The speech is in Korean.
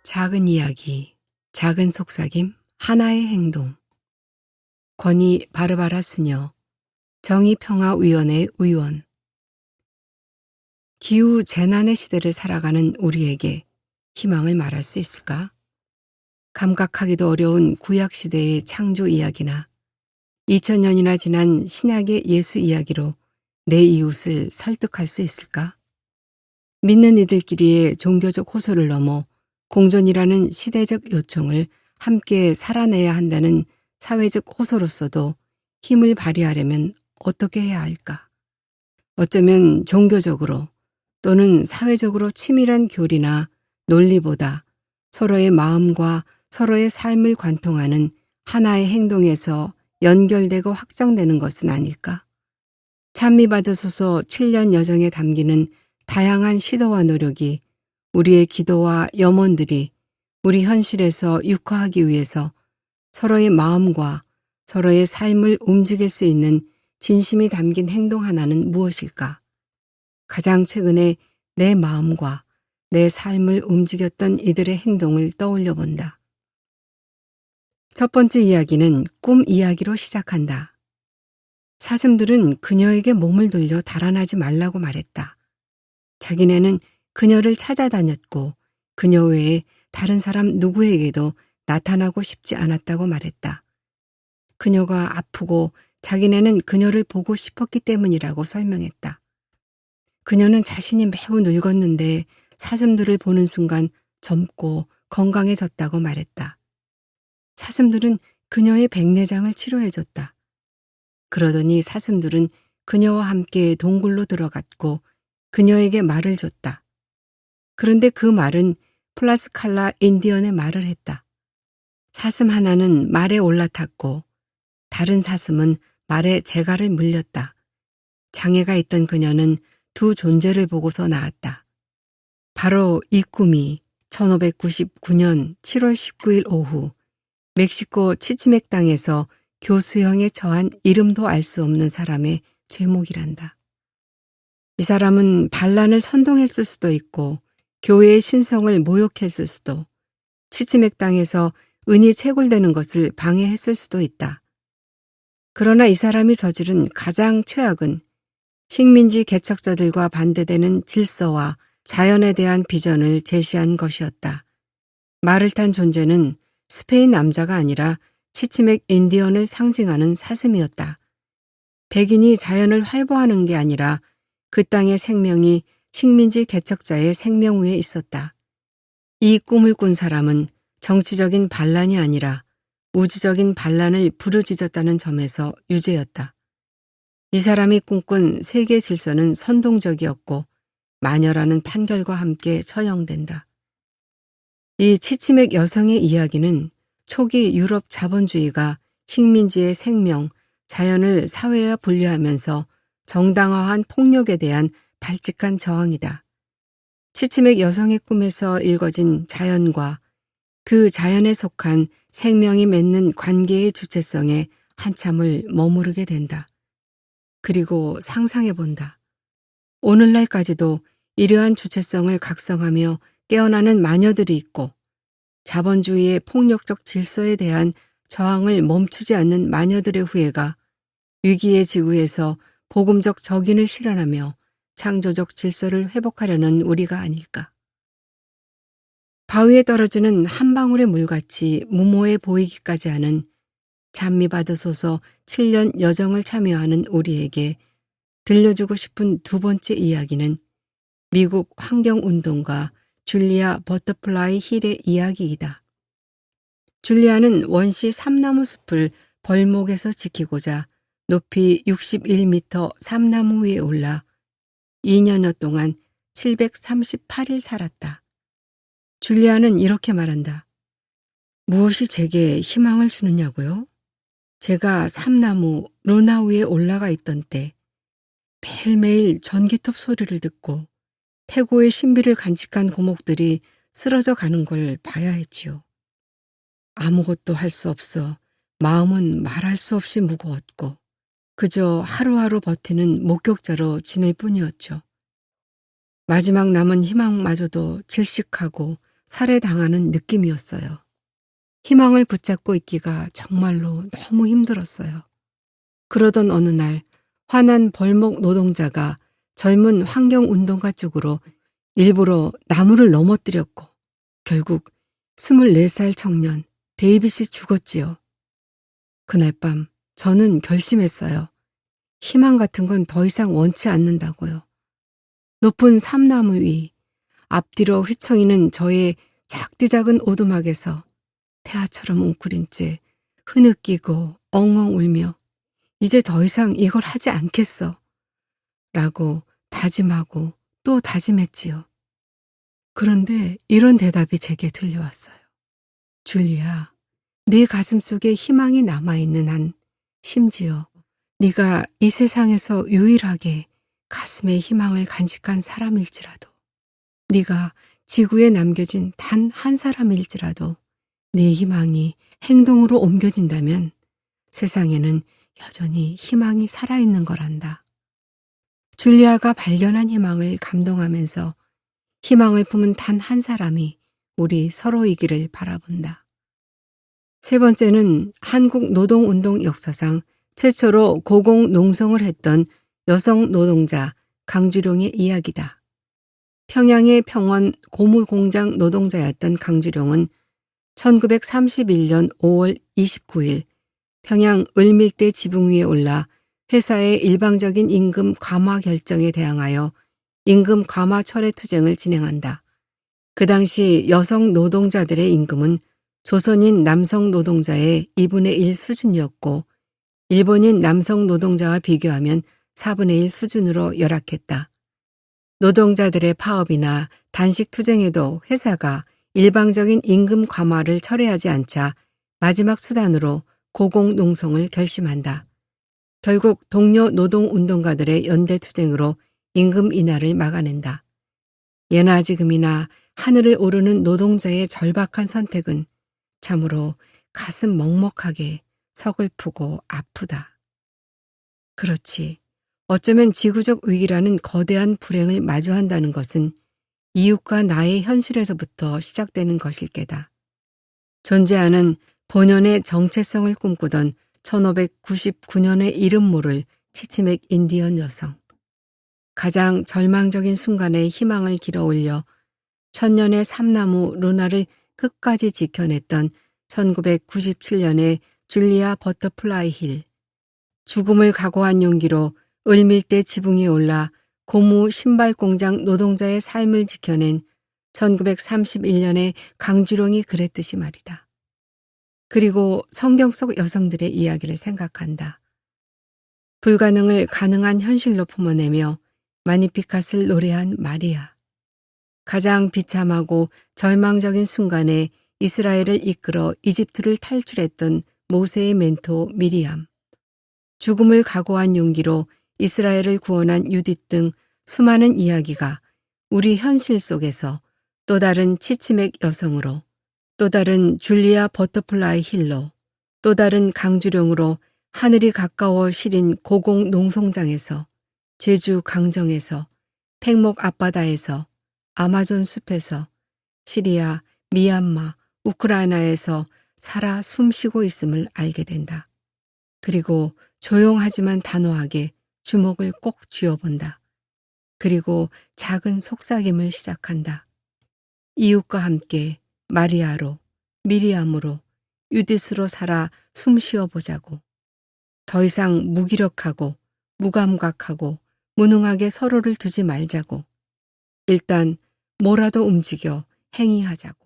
작은 이야기, 작은 속삭임, 하나의 행동. 권위 바르바라 수녀, 정의평화위원회 의원. 기후 재난의 시대를 살아가는 우리에게 희망을 말할 수 있을까? 감각하기도 어려운 구약시대의 창조 이야기나 2000년이나 지난 신약의 예수 이야기로 내 이웃을 설득할 수 있을까? 믿는 이들끼리의 종교적 호소를 넘어 공존이라는 시대적 요청을 함께 살아내야 한다는 사회적 호소로서도 힘을 발휘하려면 어떻게 해야 할까? 어쩌면 종교적으로 또는 사회적으로 치밀한 교리나 논리보다 서로의 마음과 서로의 삶을 관통하는 하나의 행동에서 연결되고 확정되는 것은 아닐까? 찬미받으소서 7년 여정에 담기는 다양한 시도와 노력이 우리의 기도와 염원들이 우리 현실에서 육화하기 위해서 서로의 마음과 서로의 삶을 움직일 수 있는 진심이 담긴 행동 하나는 무엇일까? 가장 최근에 내 마음과 내 삶을 움직였던 이들의 행동을 떠올려 본다. 첫 번째 이야기는 꿈 이야기로 시작한다. 사슴들은 그녀에게 몸을 돌려 달아나지 말라고 말했다. 자기네는 그녀를 찾아다녔고 그녀 외에 다른 사람 누구에게도 나타나고 싶지 않았다고 말했다. 그녀가 아프고 자기네는 그녀를 보고 싶었기 때문이라고 설명했다. 그녀는 자신이 매우 늙었는데 사슴들을 보는 순간 젊고 건강해졌다고 말했다. 사슴들은 그녀의 백내장을 치료해줬다. 그러더니 사슴들은 그녀와 함께 동굴로 들어갔고 그녀에게 말을 줬다. 그런데 그 말은 플라스칼라 인디언의 말을 했다. 사슴 하나는 말에 올라탔고 다른 사슴은 말에 재갈을 물렸다. 장애가 있던 그녀는 두 존재를 보고서 나았다. 바로 이 꿈이 1599년 7월 19일 오후 멕시코 치치맥 땅에서 교수형에 처한 이름도 알 수 없는 사람의 죄목이란다. 이 사람은 반란을 선동했을 수도 있고 교회의 신성을 모욕했을 수도, 치치맥 땅에서 은이 채굴되는 것을 방해했을 수도 있다. 그러나 이 사람이 저지른 가장 최악은 식민지 개척자들과 반대되는 질서와 자연에 대한 비전을 제시한 것이었다. 말을 탄 존재는 스페인 남자가 아니라 치치맥 인디언을 상징하는 사슴이었다. 백인이 자연을 활보하는 게 아니라 그 땅의 생명이 식민지 개척자의 생명 위에 있었다. 이 꿈을 꾼 사람은 정치적인 반란이 아니라 우주적인 반란을 부르짖었다는 점에서 유죄였다. 이 사람이 꿈꾼 세계 질서는 선동적이었고 마녀라는 판결과 함께 처형된다. 이 치치맥 여성의 이야기는 초기 유럽 자본주의가 식민지의 생명, 자연을 사회와 분리하면서 정당화한 폭력에 대한 발칙한 저항이다. 치치맥 여성의 꿈에서 읽어진 자연과 그 자연에 속한 생명이 맺는 관계의 주체성에 한참을 머무르게 된다. 그리고 상상해 본다. 오늘날까지도 이러한 주체성을 각성하며 깨어나는 마녀들이 있고 자본주의의 폭력적 질서에 대한 저항을 멈추지 않는 마녀들의 후예가 위기의 지구에서 복음적 적인을 실현하며 창조적 질서를 회복하려는 우리가 아닐까. 바위에 떨어지는 한 방울의 물같이 무모해 보이기까지 하는 찬미받으소서 7년 여정을 참여하는 우리에게 들려주고 싶은 두 번째 이야기는 미국 환경운동가 줄리아 버터플라이 힐의 이야기이다. 줄리아는 원시 삼나무 숲을 벌목에서 지키고자 높이 61m 삼나무 위에 올라 2년여 동안 738일 살았다. 줄리아는 이렇게 말한다. 무엇이 제게 희망을 주느냐고요? 제가 삼나무 루나 위에 올라가 있던 때 매일매일 전기톱 소리를 듣고 태고의 신비를 간직한 고목들이 쓰러져 가는 걸 봐야 했지요. 아무것도 할 수 없어 마음은 말할 수 없이 무거웠고 그저 하루하루 버티는 목격자로 지낼 뿐이었죠. 마지막 남은 희망마저도 질식하고 살해당하는 느낌이었어요. 희망을 붙잡고 있기가 정말로 너무 힘들었어요. 그러던 어느 날 화난 벌목 노동자가 젊은 환경운동가 쪽으로 일부러 나무를 넘어뜨렸고 결국 24살 청년 데이빗이 죽었지요. 그날 밤 저는 결심했어요. 희망 같은 건 더 이상 원치 않는다고요. 높은 삼나무 위 앞뒤로 휘청이는 저의 작디작은 오두막에서 태아처럼 웅크린 채 흐느끼고 엉엉 울며 이제 더 이상 이걸 하지 않겠어 라고 다짐하고 또 다짐했지요. 그런데 이런 대답이 제게 들려왔어요. 줄리아, 네 가슴속에 희망이 남아있는 한 심지어 네가 이 세상에서 유일하게 가슴에 희망을 간직한 사람일지라도 네가 지구에 남겨진 단 한 사람일지라도 네 희망이 행동으로 옮겨진다면 세상에는 여전히 희망이 살아있는 거란다. 줄리아가 발견한 희망을 감동하면서 희망을 품은 단 한 사람이 우리 서로이기를 바라본다. 세 번째는 한국 노동운동 역사상 최초로 고공농성을 했던 여성 노동자 강주룡의 이야기다. 평양의 평원 고무공장 노동자였던 강주룡은 1931년 5월 29일 평양 을밀대 지붕 위에 올라 회사의 일방적인 임금 감화 결정에 대항하여 임금 감화 철회 투쟁을 진행한다. 그 당시 여성 노동자들의 임금은 조선인 남성 노동자의 2분의 1 수준이었고 일본인 남성 노동자와 비교하면 4분의 1 수준으로 열악했다. 노동자들의 파업이나 단식 투쟁에도 회사가 일방적인 임금 감화를 철회하지 않자 마지막 수단으로 고공농성을 결심한다. 결국 동료 노동운동가들의 연대 투쟁으로 임금 인하를 막아낸다. 예나 지금이나 하늘을 오르는 노동자의 절박한 선택은 참으로 가슴 먹먹하게 서글프고 아프다. 그렇지. 어쩌면 지구적 위기라는 거대한 불행을 마주한다는 것은 이웃과 나의 현실에서부터 시작되는 것일 게다. 존재하는 본연의 정체성을 꿈꾸던 1599년의 이름 모를 치치맥 인디언 여성. 가장 절망적인 순간에 희망을 길어올려 천년의 삼나무 루나를 끝까지 지켜냈던 1997년의 줄리아 버터플라이 힐. 죽음을 각오한 용기로 을밀대 지붕 위에 올라 고무 신발 공장 노동자의 삶을 지켜낸 1931년의 강주룡이 그랬듯이 말이다. 그리고 성경 속 여성들의 이야기를 생각한다. 불가능을 가능한 현실로 품어내며 마니피캇을 노래한 마리아. 가장 비참하고 절망적인 순간에 이스라엘을 이끌어 이집트를 탈출했던 모세의 멘토 미리암. 죽음을 각오한 용기로 이스라엘을 구원한 유딧 등 수많은 이야기가 우리 현실 속에서 또 다른 치치맥 여성으로, 또 다른 줄리아 버터플라이 힐로, 또 다른 강주룡으로 하늘이 가까워 시린 고공 농성장에서, 제주 강정에서, 팽목 앞바다에서, 아마존 숲에서, 시리아, 미얀마, 우크라이나에서 살아 숨쉬고 있음을 알게 된다. 그리고 조용하지만 단호하게 주먹을 꼭 쥐어본다. 그리고 작은 속삭임을 시작한다. 이웃과 함께 마리아로, 미리암으로, 유딧으로 살아 숨쉬어보자고. 더 이상 무기력하고 무감각하고 무능하게 서로를 두지 말자고. 일단 뭐라도 움직여 행위하자고.